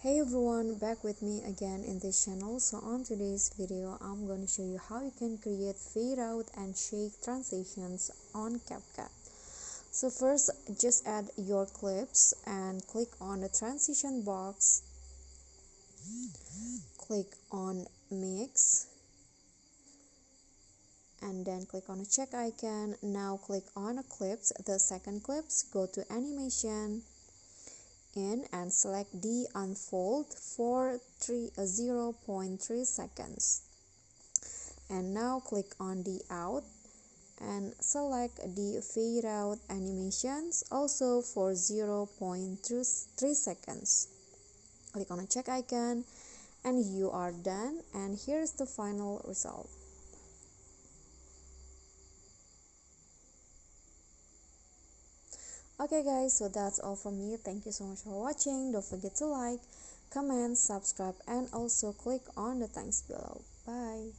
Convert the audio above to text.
Hey everyone, back with me again in this channel. So on today's video I'm going to show you how you can create fade out and shake transitions on CapCut. So first, just add your clips and click on the transition box, click on mix, and then click on a check icon. Now click on clips, the second clips, go to animation in and select the unfold for 0.3 seconds, and now click on the out and select the fade out animations also for 0.3 seconds. Click on a check icon and you are done, and here's the final result. Okay guys, so that's all from me. Thank you so much for watching. Don't forget to like, comment, subscribe, and also click on the thanks below. Bye.